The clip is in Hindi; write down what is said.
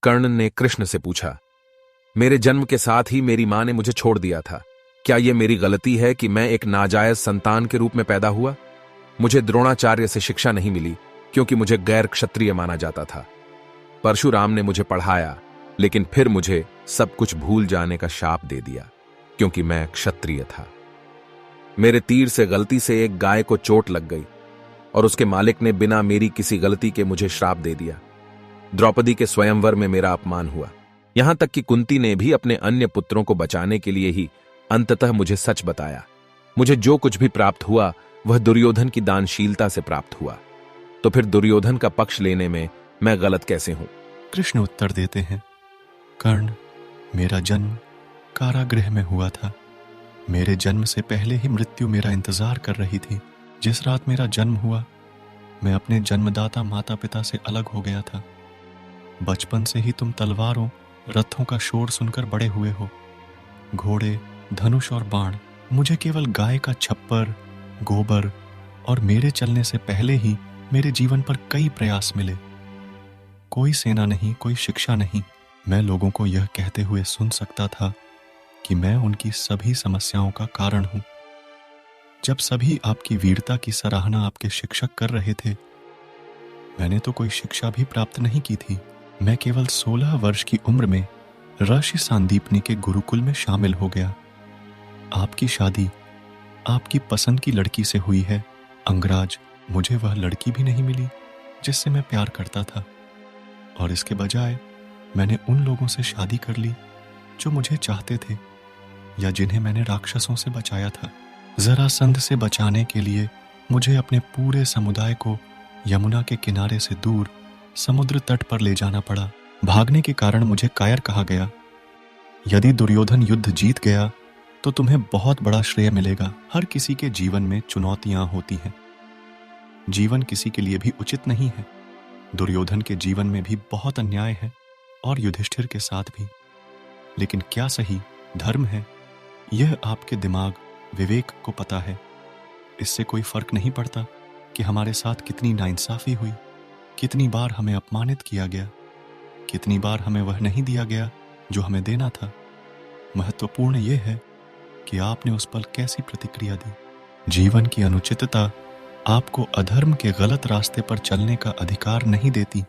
कर्ण ने कृष्ण से पूछा, मेरे जन्म के साथ ही मेरी मां ने मुझे छोड़ दिया था। क्या यह मेरी गलती है कि मैं एक नाजायज संतान के रूप में पैदा हुआ? मुझे द्रोणाचार्य से शिक्षा नहीं मिली क्योंकि मुझे गैर क्षत्रिय माना जाता था। परशुराम ने मुझे पढ़ाया, लेकिन फिर मुझे सब कुछ भूल जाने का शाप दे दिया क्योंकि मैं क्षत्रिय था। मेरे तीर से गलती से एक गाय को चोट लग गई और उसके मालिक ने बिना मेरी किसी गलती के मुझे श्राप दे दिया। द्रौपदी के स्वयंवर में मेरा अपमान हुआ, यहां तक कि कुंती ने भी अपने अन्य पुत्रों को बचाने के लिए ही अंततः मुझे सच बताया। मुझे जो कुछ भी प्राप्त हुआ वह दुर्योधन की दानशीलता से प्राप्त हुआ। तो फिर दुर्योधन का पक्ष लेने में मैं गलत कैसे हूं? कृष्ण उत्तर देते हैं, कर्ण, मेरा जन्म कारागृह में हुआ था। मेरे जन्म से पहले ही मृत्यु मेरा इंतजार कर रही थी। जिस रात मेरा जन्म हुआ, मैं अपने जन्मदाता माता पिता से अलग हो गया था। बचपन से ही तुम तलवारों, रथों का शोर सुनकर बड़े हुए हो। घोड़े, धनुष और बाण, मुझे केवल गाय का छप्पर, गोबर और मेरे चलने से पहले ही मेरे जीवन पर कई प्रयास मिले। कोई सेना नहीं, कोई शिक्षा नहीं। मैं लोगों को यह कहते हुए सुन सकता था कि मैं उनकी सभी समस्याओं का कारण हूं। जब सभी आपकी वीरता की सराहना आपके शिक्षक कर रहे थे, मैंने तो कोई शिक्षा भी प्राप्त नहीं की थी। मैं केवल 16 वर्ष की उम्र में ऋषि सांदीपनि के गुरुकुल में शामिल हो गया। आपकी शादी आपकी पसंद की लड़की से हुई है, अंगराज। मुझे वह लड़की भी नहीं मिली जिससे मैं प्यार करता था, और इसके बजाय मैंने उन लोगों से शादी कर ली जो मुझे चाहते थे या जिन्हें मैंने राक्षसों से बचाया था। जरासंध से बचाने के लिए मुझे अपने पूरे समुदाय को यमुना के किनारे से दूर समुद्र तट पर ले जाना पड़ा। भागने के कारण मुझे कायर कहा गया। यदि दुर्योधन युद्ध जीत गया तो तुम्हें बहुत बड़ा श्रेय मिलेगा। हर किसी के जीवन में चुनौतियां होती हैं। जीवन किसी के लिए भी उचित नहीं है। दुर्योधन के जीवन में भी बहुत अन्याय है और युधिष्ठिर के साथ भी। लेकिन क्या सही धर्म है, यह आपके दिमाग, विवेक को पता है। इससे कोई फर्क नहीं पड़ता कि हमारे साथ कितनी नाइंसाफी हुई, कितनी बार हमें अपमानित किया गया, कितनी बार हमें वह नहीं दिया गया जो हमें देना था। महत्वपूर्ण यह है कि आपने उस पल कैसी प्रतिक्रिया दी। जीवन की अनुचितता आपको अधर्म के गलत रास्ते पर चलने का अधिकार नहीं देती।